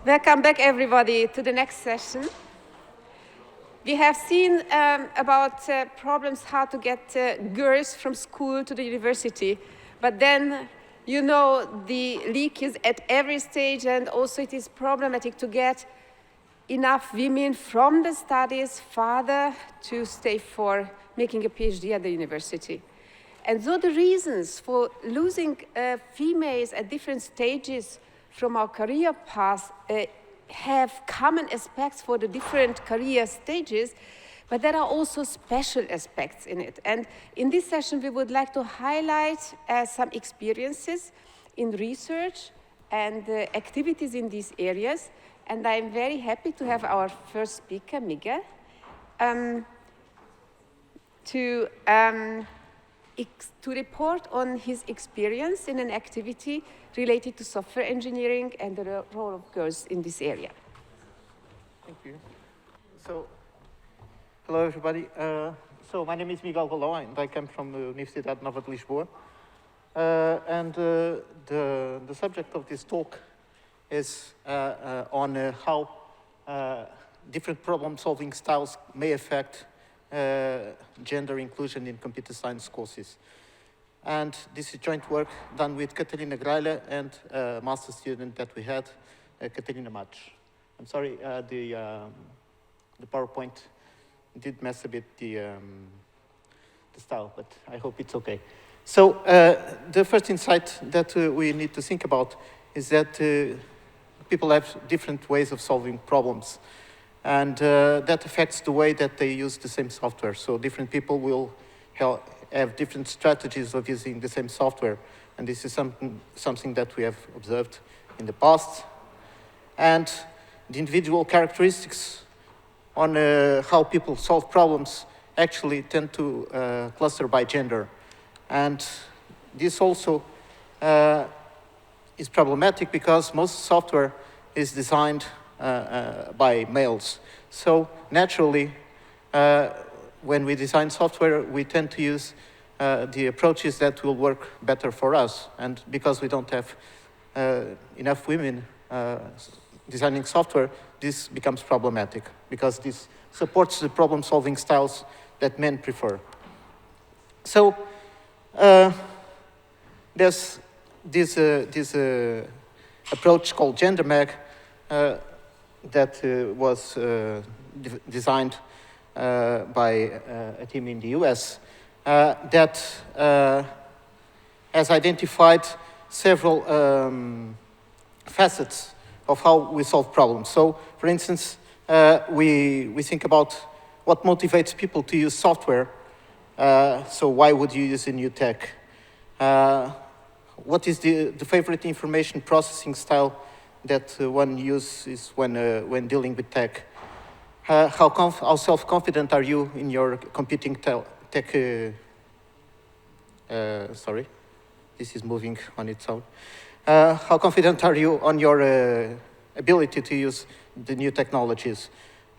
Welcome back, everybody, to the next session. We have seen about problems how to get girls from school to the university, but then, you know, the leak is at every stage, and also it is problematic to get enough women from the studies further to stay for making a PhD at the university. And so the reasons for losing females at different stages from our career path have common aspects for the different career stages, but there are also special aspects in it. And in this session, we would like to highlight some experiences in research and activities in these areas. And I'm very happy to have our first speaker, Miguel, to report on his experience in an activity related to software engineering and the role of girls in this area. Thank you. So, hello everybody. So my name is Miguel Valão and I come from the Universidade Nova de Lisboa. The subject of this talk is on how different problem-solving styles may affect gender inclusion in computer science courses. And this is joint work done with Catarina Gralha and a master student that we had, Catarina Matos. I'm sorry, the PowerPoint did mess a bit the style, but I hope it's okay. So the first insight that we need to think about is that people have different ways of solving problems. And that affects the way that they use the same software. So different people will have different strategies of using the same software. And this is something that we have observed in the past. And the individual characteristics on how people solve problems actually tend to cluster by gender. And this also is problematic because most software is designed by males. So naturally, when we design software, we tend to use the approaches that will work better for us. And because we don't have enough women designing software, this becomes problematic because this supports the problem-solving styles that men prefer. So there's this approach called gender mag that was designed by a team in the US that has identified several facets of how we solve problems. So, for instance, we think about what motivates people to use software. So why would you use a new tech? What is the favorite information processing style that one uses when dealing with tech? How self-confident are you in your computing tech? Sorry, this is moving on its own. How confident are you on your ability to use the new technologies?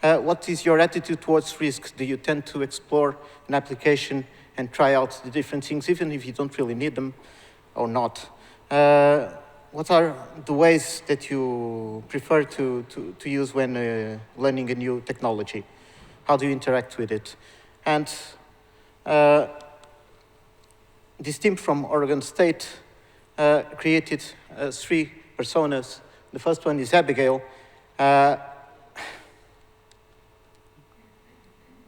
What is your attitude towards risk? Do you tend to explore an application and try out the different things, even if you don't really need them or not? What are the ways that you prefer to use when learning a new technology? How do you interact with it? And this team from Oregon State created 3 personas. The first one is Abigail.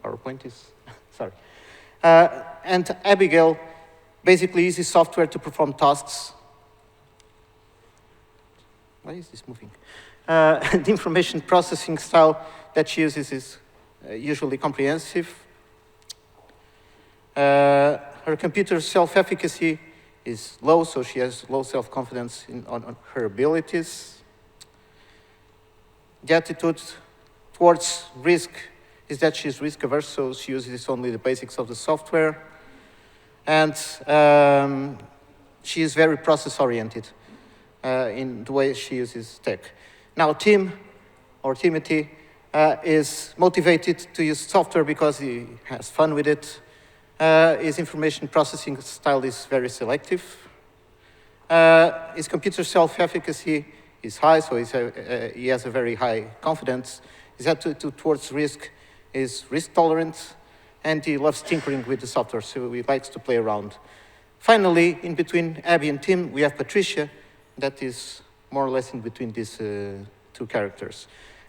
PowerPoint is, sorry. And Abigail basically uses software to perform tasks. Why is this moving? The information processing style that she uses is usually comprehensive. Her computer self-efficacy is low, so she has low self-confidence on her abilities. The attitude towards risk is that she's risk-averse, so she uses only the basics of the software. And she is very process-oriented in the way she uses tech. Now, Tim, or Timothy, is motivated to use software because he has fun with it. His information processing style is very selective. His computer self-efficacy is high, so he has a very high confidence. His attitude towards risk is risk tolerant, and he loves tinkering with the software, so he likes to play around. Finally, in between Abby and Tim, we have Patricia, that is more or less in between these two characters.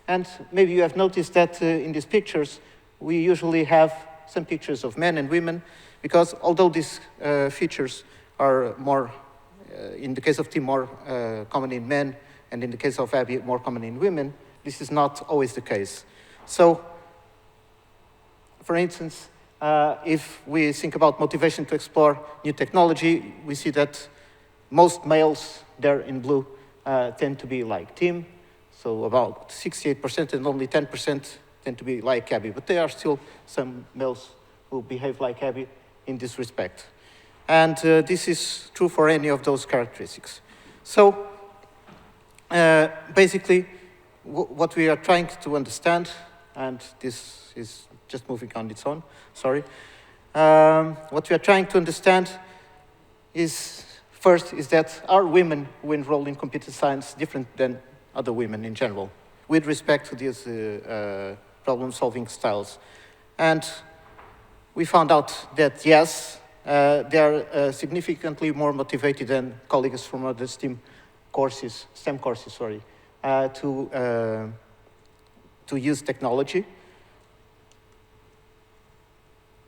And maybe you have noticed that in these pictures, we usually have some pictures of men and women, because although these features are more, in the case of Tim, more common in men, and in the case of Abby, more common in women, this is not always the case. So, for instance, if we think about motivation to explore new technology, we see that most males there in blue tend to be like Tim, so about 68%, and only 10% tend to be like Abby. But there are still some males who behave like Abby in this respect. And this is true for any of those characteristics. So basically, what we are trying to understand, and this is just moving on its own, sorry. What we are trying to understand is, first, is that are women who enroll in computer science different than other women in general, with respect to these problem-solving styles? And we found out that yes, they are significantly more motivated than colleagues from other STEM courses, to use technology.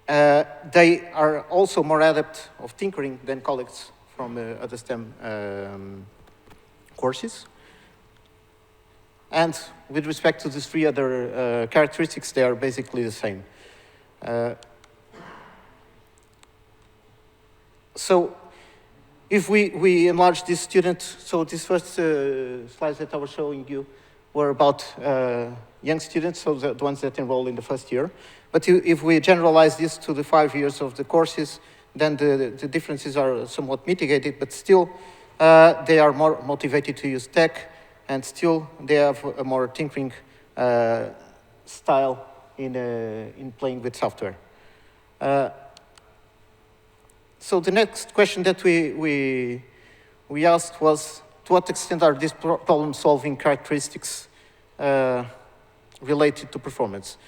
They are also more adept of tinkering than colleagues from other STEM courses. And with respect to these three other characteristics, they are basically the same. So if we enlarge this student, so these first slides that I was showing you were about young students, so the ones that enroll in the first year. But if we generalize this to the 5 years of the courses, then the differences are somewhat mitigated, but still they are more motivated to use tech, and still they have a more tinkering style in playing with software. So the next question that we asked was, to what extent are these problem-solving characteristics related to performance?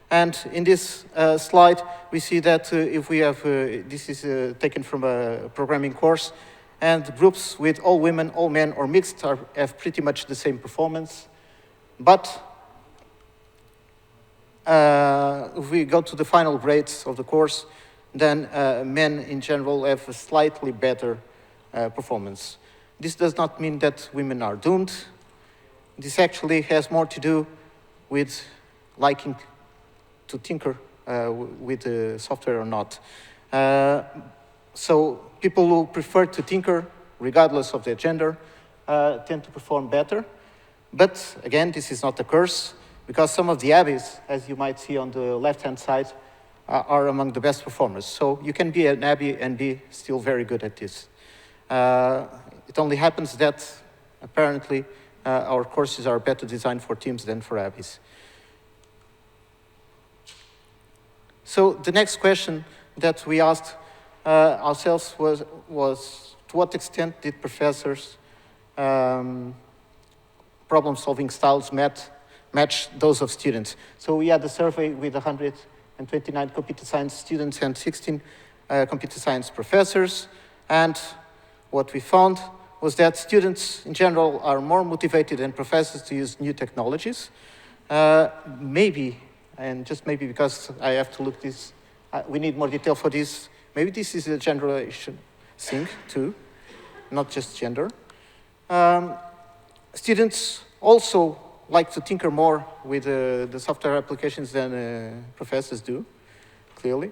And in this slide, we see that if we have, this is taken from a programming course, and groups with all women, all men, or mixed have pretty much the same performance. But if we go to the final grades of the course, then men in general have a slightly better performance. This does not mean that women are doomed. This actually has more to do with liking to tinker with the software or not. So people who prefer to tinker, regardless of their gender, tend to perform better. But again, this is not a curse, because some of the Abbies, as you might see on the left-hand side, are among the best performers. So you can be an Abbie and be still very good at this. It only happens that apparently our courses are better designed for teams than for Abbies. So the next question that we asked ourselves was to what extent did professors' problem-solving styles match those of students? So we had a survey with 129 computer science students and 16 computer science professors, and what we found was that students in general are more motivated than professors to use new technologies. Maybe, and just maybe because I have to look this, we need more detail for this, maybe this is a generation thing too, not just gender. Students also like to tinker more with the software applications than professors do, clearly.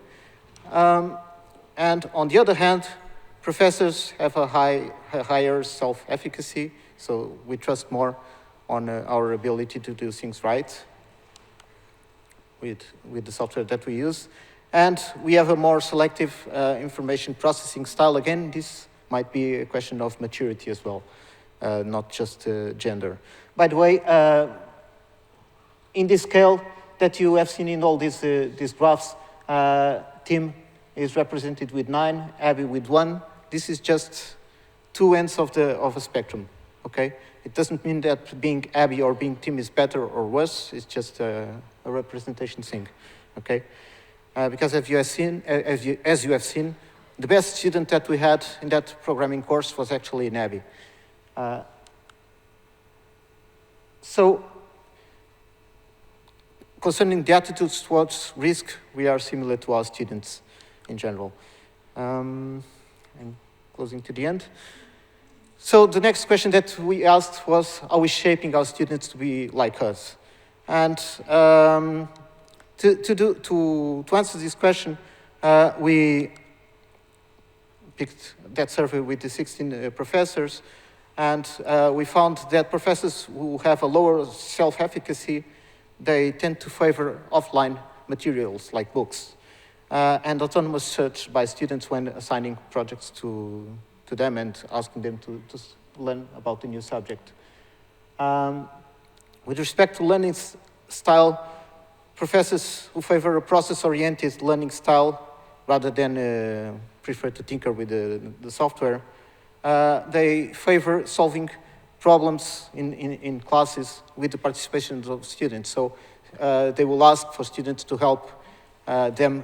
And on the other hand, professors have a higher self-efficacy, so we trust more on our ability to do things right with the software that we use. And we have a more selective information processing style. Again, this might be a question of maturity as well, not just gender. By the way, in this scale that you have seen in all these graphs, Tim is represented with 9, Abby with 1. This is just two ends of a spectrum. okay? It doesn't mean that being Abby or being Tim is better or worse. It's just a representation thing, okay? Because as you have seen, the best student that we had in that programming course was actually an Abby. So, concerning the attitudes towards risk, we are similar to our students in general. I'm closing to the end. So the next question that we asked was, are we shaping our students to be like us? And to answer this question, we picked that survey with the 16 professors, and we found that professors who have a lower self-efficacy, they tend to favor offline materials like books and autonomous search by students when assigning projects to them and asking them to learn about the new subject. With respect to learning style, professors who favor a process-oriented learning style rather than prefer to tinker with the software, they favor solving problems in classes with the participation of students. So they will ask for students to help them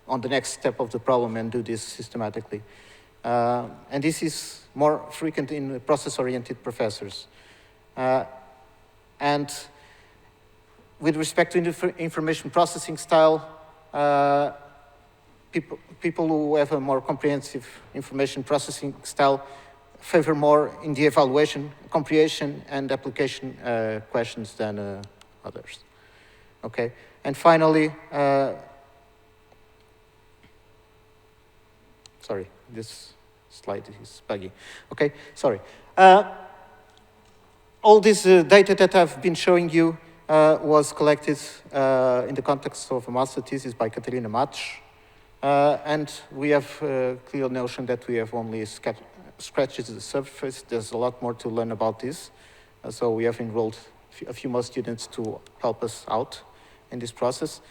on the next step of the problem and do this systematically. And this is more frequent in process-oriented professors. And with respect to information processing style, people who have a more comprehensive information processing style favor more in the evaluation, comprehension, and application questions than others. Okay, and finally, sorry, this slide is buggy. Okay, sorry. All this data that I've been showing you was collected in the context of a master thesis by Katarina Mach. And we have a clear notion that we have only scratched the surface. There's a lot more to learn about this. So we have enrolled a few more students to help us out in this process.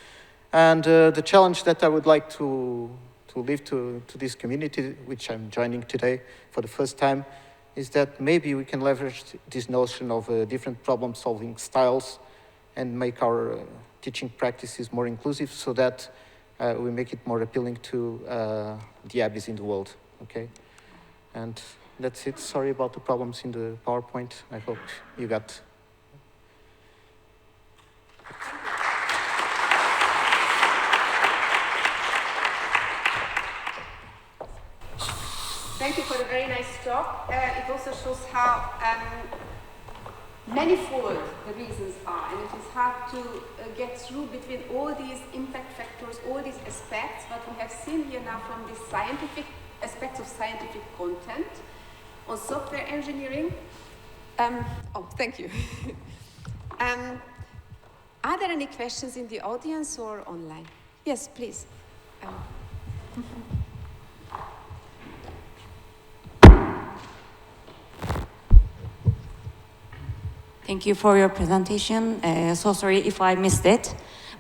And the challenge that I would like to leave to this community, which I'm joining today for the first time, is that maybe we can leverage this notion of different problem-solving styles and make our teaching practices more inclusive so that we make it more appealing to the Abbeys in the world, okay? And that's it. Sorry about the problems in the PowerPoint. I hope you got. Thank you for the very nice talk. It also shows how manifold the reasons are, and it is hard to get through between all these impact factors, all these aspects. But we have seen here now from the scientific aspects of scientific content on software engineering. Oh, thank you. Are there any questions in the audience or online? Yes, please. Thank you for your presentation. So sorry if I missed it,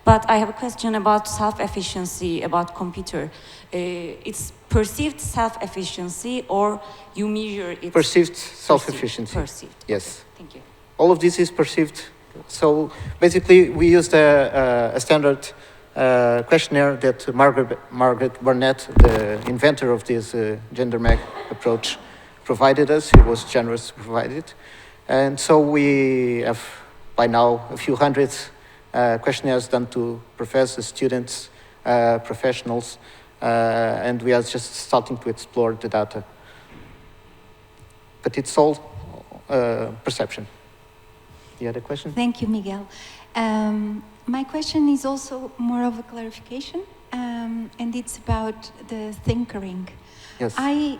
but I have a question about self-efficiency, about computer. It's perceived self-efficiency or you measure it? Perceived self-efficiency. Perceived. Yes. Okay. Thank you. All of this is perceived. So basically, we used a standard questionnaire that Margaret Burnett, the inventor of this gender mag approach, provided us. He was generous to provide it. And so we have, by now, a few hundred questionnaires done to professors, students, professionals, and we are just starting to explore the data. But it's all perception. You had a question? Thank you, Miguel. My question is also more of a clarification, and it's about the thinkering. Yes. I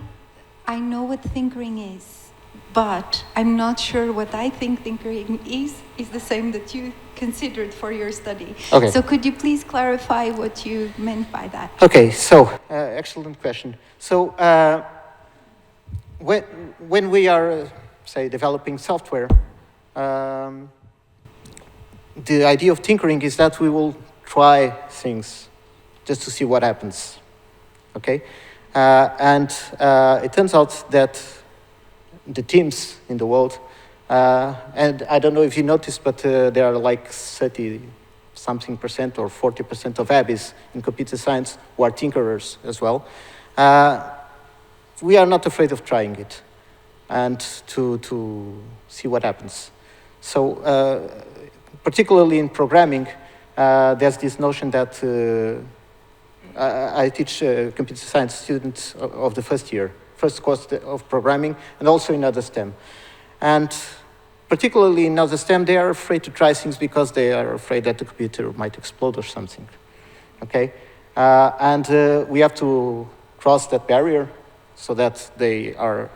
know what thinkering is, but I'm not sure what I think thinkering is the same that you considered for your study. Okay. So could you please clarify what you meant by that? Okay, so excellent question. So when we are, say, developing software, the idea of tinkering is that we will try things just to see what happens, okay? And it turns out that the teams in the world. And I don't know if you noticed, but there are like 30-something% or 40% of ABBYs in computer science who are tinkerers as well. We are not afraid of trying it and to see what happens. So particularly in programming, there's this notion that I teach computer science students of the first course of programming, and also in other STEM. And particularly in other STEM, they are afraid to try things because they are afraid that the computer might explode or something. Okay? And we have to cross that barrier so that they are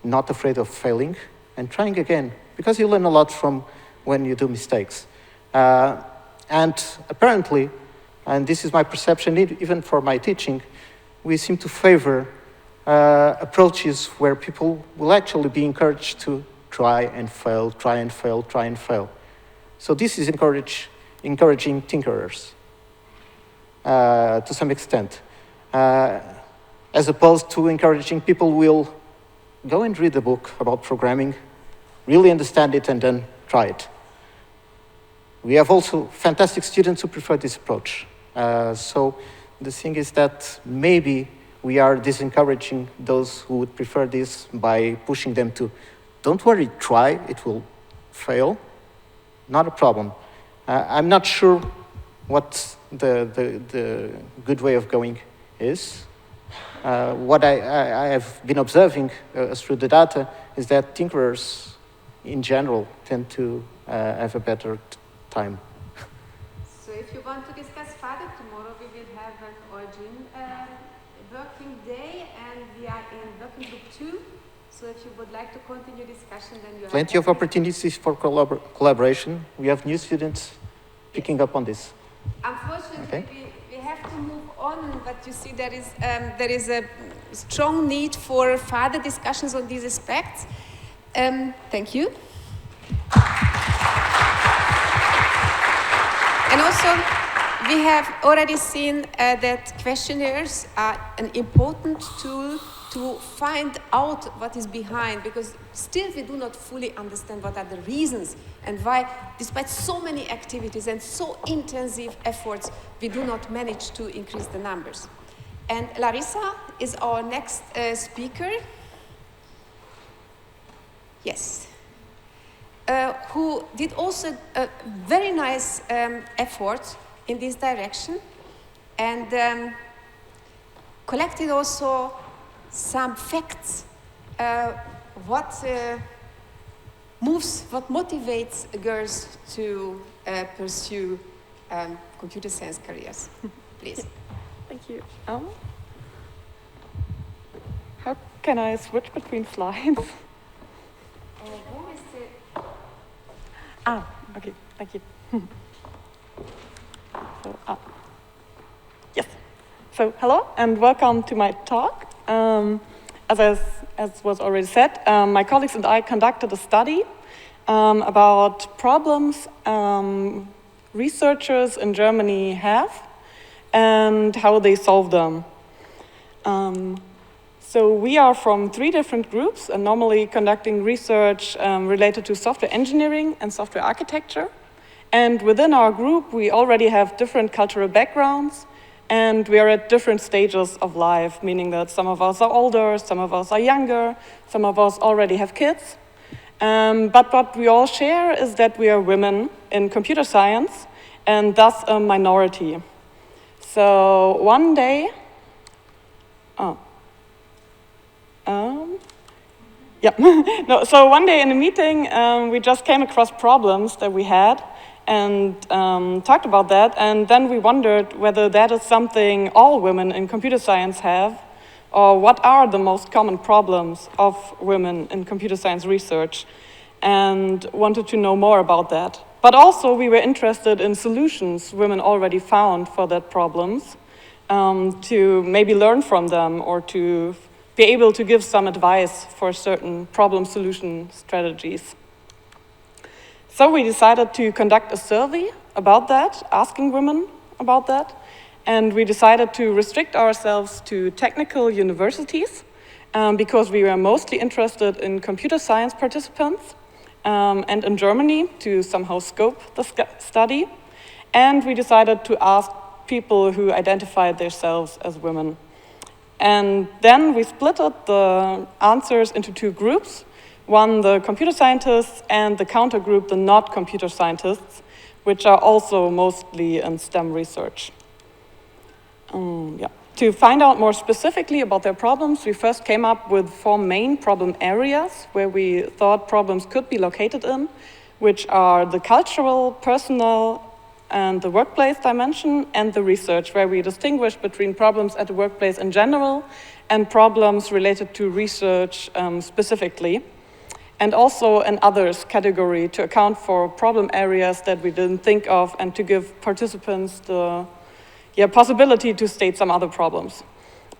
not afraid of failing and trying again, because you learn a lot from when you do mistakes. And apparently, and this is my perception even for my teaching, we seem to favor approaches where people will actually be encouraged to try and fail, try and fail, try and fail. So this is encouraging tinkerers to some extent, as opposed to encouraging people who will go and read a book about programming, really understand it, and then try it. We have also fantastic students who prefer this approach. So the thing is that maybe we are disencouraging those who would prefer this by pushing them to, don't worry, try, it will fail, not a problem. I'm not sure what the good way of going is. What I have been observing through the data is that tinkerers in general tend to have a better time. So if you want to discuss further, tomorrow we will have an EUGAIN working day, and we are in working group 2. So if you would like to continue discussion, then you have plenty of opportunities for collaboration. We have new students picking up on this. Unfortunately, Okay. we have to move on, but you see there is a strong need for further discussions on these aspects. Thank you. And also, we have already seen that questionnaires are an important tool to find out what is behind, because still we do not fully understand what are the reasons and why, despite so many activities and so intensive efforts, we do not manage to increase the numbers. And Larissa is our next speaker. Yes. Who did also a very nice effort in this direction, and collected also some facts, what motivates girls to pursue computer science careers. Please. Thank you. How can I switch between slides? Who is the... Okay, thank you. So, yes. So, hello and welcome to my talk. As was already said, my colleagues and I conducted a study about problems researchers in Germany have and how they solve them. So we are from 3 different groups and normally conducting research related to software engineering and software architecture. And within our group, we already have different cultural backgrounds, and we are at different stages of life, meaning that some of us are older, some of us are younger, some of us already have kids. But what we all share is that we are women in computer science, and thus a minority. So one day, so one day in a meeting, we just came across problems that we had and talked about that, and then we wondered whether that is something all women in computer science have, or what are the most common problems of women in computer science research, and wanted to know more about that. But also we were interested in solutions women already found for that problems, to maybe learn from them or to be able to give some advice for certain problem solution strategies. So we decided to conduct a survey about that, asking women about that, and we decided to restrict ourselves to technical universities because we were mostly interested in computer science participants and in Germany to somehow scope the study. And we decided to ask people who identified themselves as women. And then we split up the answers into two groups. One, the computer scientists, and the counter group, the not computer scientists, which are also mostly in STEM research. To find out more specifically about their problems, we first came up with 4 main problem areas where we thought problems could be located in, which are the cultural, personal, and the workplace dimension, and the research, where we distinguish between problems at the workplace in general and problems related to research specifically. And also an others category to account for problem areas that we didn't think of and to give participants the possibility to state some other problems.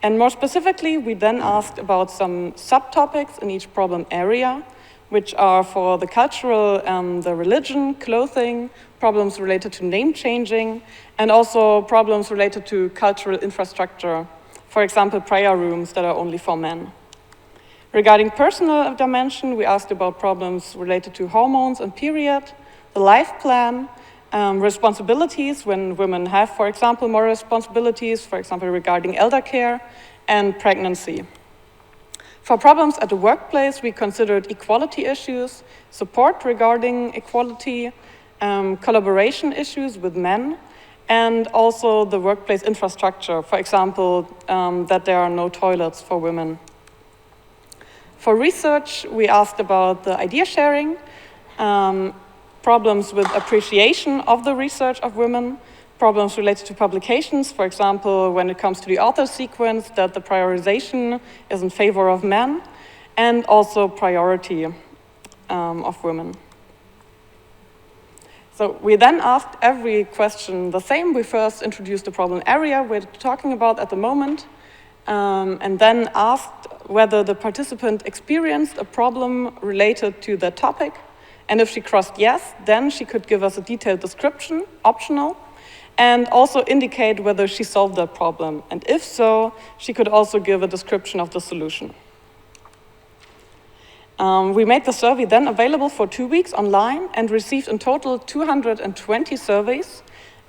And more specifically, we then asked about some subtopics in each problem area, which are for the cultural and the religion, clothing, problems related to name changing, and also problems related to cultural infrastructure, for example, prayer rooms that are only for men. Regarding personal dimension, we asked about problems related to hormones and period, the life plan, responsibilities when women have, for example, more responsibilities, for example, regarding elder care, and pregnancy. For problems at the workplace, we considered equality issues, support regarding equality, collaboration issues with men, and also the workplace infrastructure, for example, that there are no toilets for women. For research, we asked about the idea sharing, problems with appreciation of the research of women, problems related to publications, for example, when it comes to the author sequence, that the prioritization is in favor of men, and also priority of women. So we then asked every question the same. We first introduced the problem area we're talking about at the moment, and then asked whether the participant experienced a problem related to the topic. And if she crossed yes, then she could give us a detailed description, optional, and also indicate whether she solved that problem. And if so, she could also give a description of the solution. We made the survey then available for 2 weeks online and received in total 220 surveys,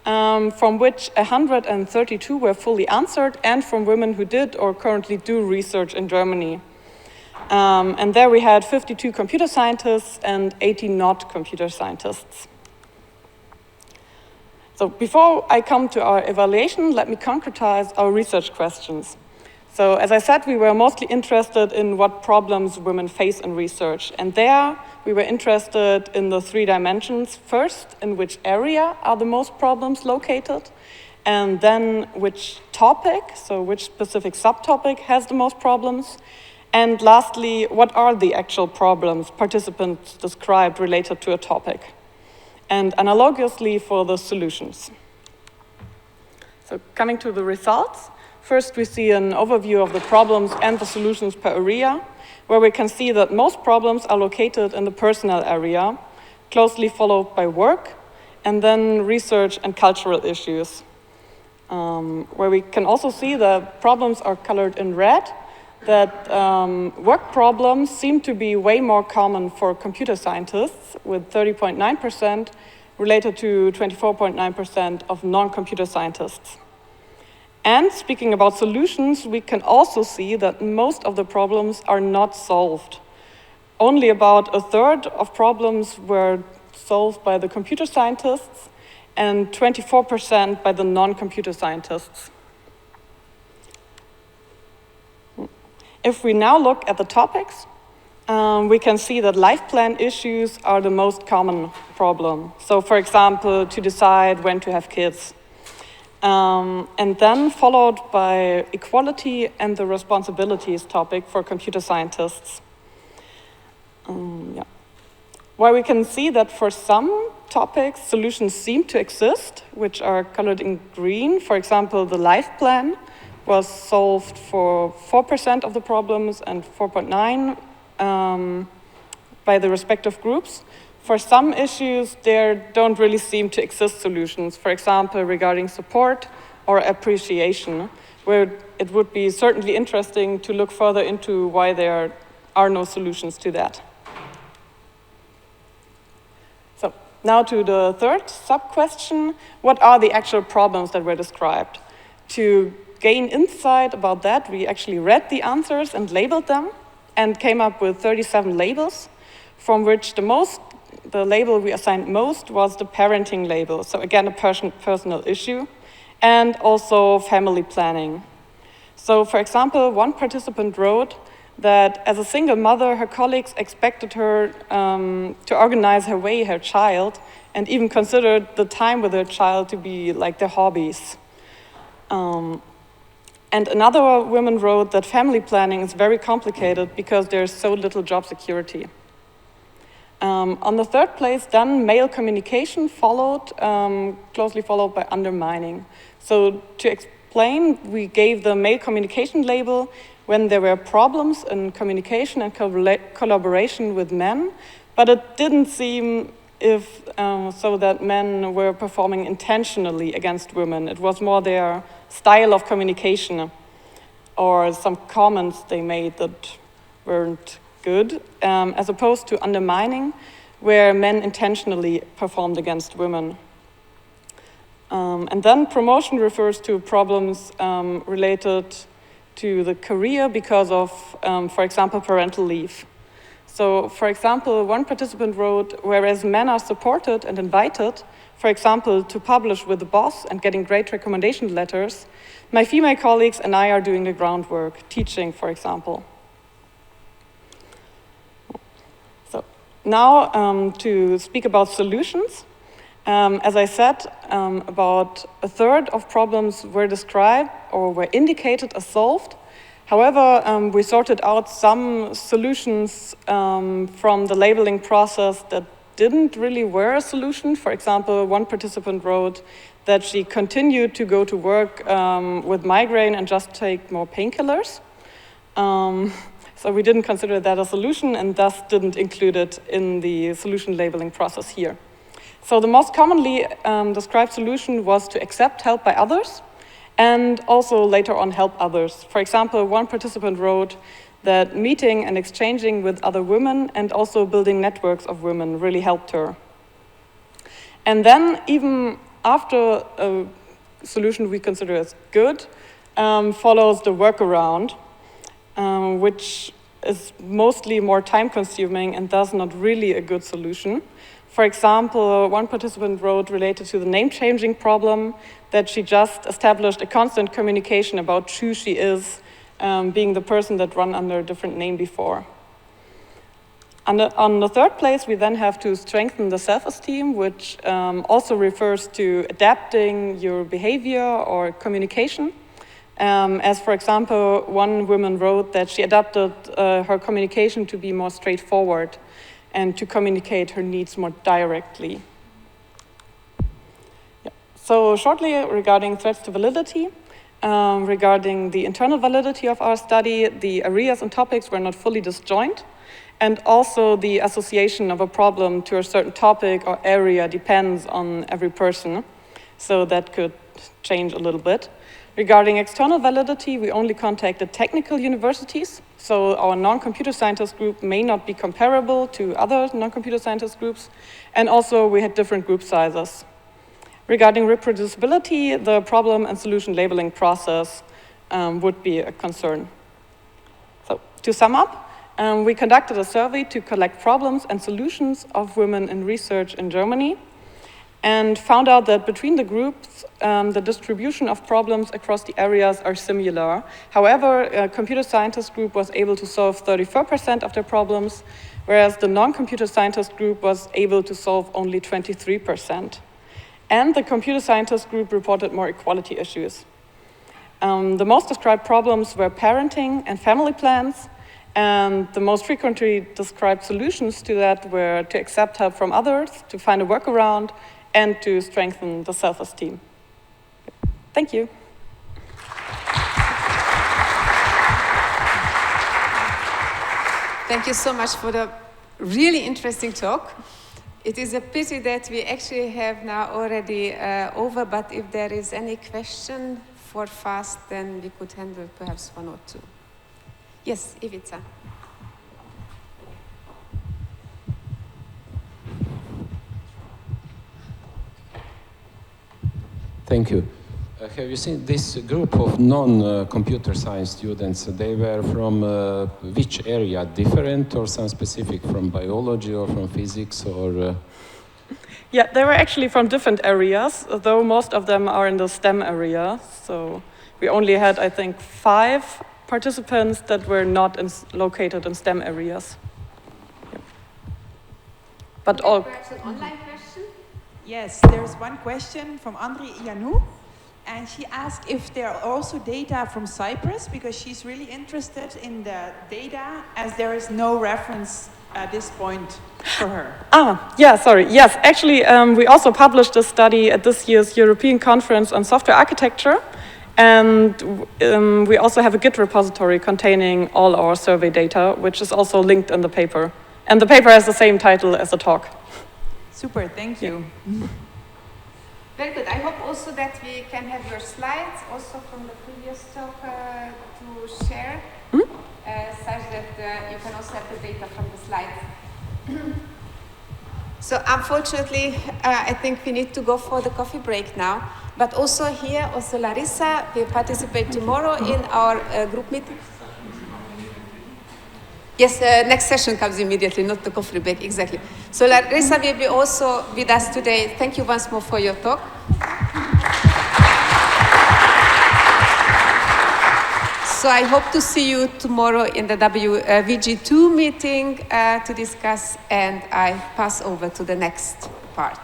from which 132 were fully answered and from women who did or currently do research in Germany. And there we had 52 computer scientists and 80 not computer scientists. So before I come to our evaluation, let me concretize our research questions. So as I said, we were mostly interested in what problems women face in research. And there we were interested in the 3 dimensions. First, in which area are the most problems located? And then which topic, so which specific subtopic has the most problems? And lastly, what are the actual problems participants described related to a topic? And analogously for the solutions. So coming to the results, first we see an overview of the problems and the solutions per area, where we can see that most problems are located in the personal area, closely followed by work, and then research and cultural issues, where we can also see that problems are colored in red, that work problems seem to be way more common for computer scientists, with 30.9% related to 24.9% of non-computer scientists. And speaking about solutions, we can also see that most of the problems are not solved. Only about 1/3 of problems were solved by the computer scientists and 24% by the non-computer scientists. If we now look at the topics, we can see that life plan issues are the most common problem. So for example, to decide when to have kids. And then followed by equality and the responsibilities topic for computer scientists. Where we can see that for some topics, solutions seem to exist, which are colored in green. For example, the life plan was solved for 4% of the problems and 4.9% by the respective groups. For some issues, there don't really seem to exist solutions, for example, regarding support or appreciation, where it would be certainly interesting to look further into why there are no solutions to that. So now to the third sub-question, what are the actual problems that were described? To gain insight about that, we actually read the answers and labeled them and came up with 37 labels, from which the label we assigned most was the parenting label. So again, a personal issue, and also family planning. So for example, one participant wrote that as a single mother, her colleagues expected her to organize her child, and even considered the time with her child to be like their hobbies. And another woman wrote that family planning is very complicated because there's so little job security. On the third place, then male communication followed, closely followed by undermining. So to explain, we gave the male communication label when there were problems in communication and collaboration with men, but it didn't seem so that men were performing intentionally against women. It was more their style of communication or some comments they made that weren't good, as opposed to undermining, where men intentionally performed against women. And then promotion refers to problems related to the career because of, for example, parental leave. So, for example, one participant wrote, whereas men are supported and invited, for example, to publish with the boss and getting great recommendation letters, my female colleagues and I are doing the groundwork, teaching, for example. So now to speak about solutions. As I said, about a third of problems were described or were indicated as solved. However, we sorted out some solutions from the labeling process that didn't really were a solution. For example, one participant wrote that she continued to go to work with migraine and just take more painkillers. So we didn't consider that a solution and thus didn't include it in the solution labeling process here. So the most commonly described solution was to accept help by others and also later on help others. For example, one participant wrote that meeting and exchanging with other women and also building networks of women really helped her. And then even after a solution we consider as good, follows the workaround, which is mostly more time-consuming and thus not really a good solution. For example, one participant wrote related to the name-changing problem that she just established a constant communication about who she is, being the person that ran under a different name before. On the third place, we then have to strengthen the self-esteem, which also refers to adapting your behavior or communication. As for example, one woman wrote that she adapted her communication to be more straightforward and to communicate her needs more directly. Yeah. So shortly regarding threats to validity, regarding the internal validity of our study, the areas and topics were not fully disjoint, and also the association of a problem to a certain topic or area depends on every person, so that could change a little bit. Regarding external validity, we only contacted technical universities, so our non-computer scientist group may not be comparable to other non-computer scientist groups, and also we had different group sizes. Regarding reproducibility, the problem and solution labeling process would be a concern. So to sum up, we conducted a survey to collect problems and solutions of women in research in Germany, and found out that between the groups, the distribution of problems across the areas are similar. However, a computer scientist group was able to solve 34% of their problems, whereas the non-computer scientist group was able to solve only 23%. And the computer scientist group reported more equality issues. The most described problems were parenting and family plans, and the most frequently described solutions to that were to accept help from others, to find a workaround, and to strengthen the self-esteem. Thank you. Thank you so much for the really interesting talk. It is a pity that we actually have now already over, but if there is any question 4 fast, then we could handle perhaps 1 or 2. Yes, Ivica. Thank you. Have you seen this group of non-computer science students? They were from which area? Different or some specific from biology or from physics or? Yeah, they were actually from different areas, though most of them are in the STEM area. So we only had, I think, 5 participants that were not located in STEM areas. Yeah. But all. Perhaps an online question? Yes, there's one question from Andri Ianou, and she asked if there are also data from Cyprus, because she's really interested in the data, as there is no reference at this point for her. Yeah, sorry. Yes, actually, we also published a study at this year's European Conference on Software Architecture, and we also have a Git repository containing all our survey data, which is also linked in the paper. And the paper has the same title as the talk. Super, thank you. Very good. I hope also that we can have your slides also from the previous talk to share, such that you can also have the data from the slides. So unfortunately, I think we need to go for the coffee break now. But also here, also Larissa will participate tomorrow in our group meeting. Yes, next session comes immediately, not the coffee break, exactly. So Larissa will be also with us today. Thank you once more for your talk. So I hope to see you tomorrow in the VG2 meeting to discuss, and I pass over to the next part.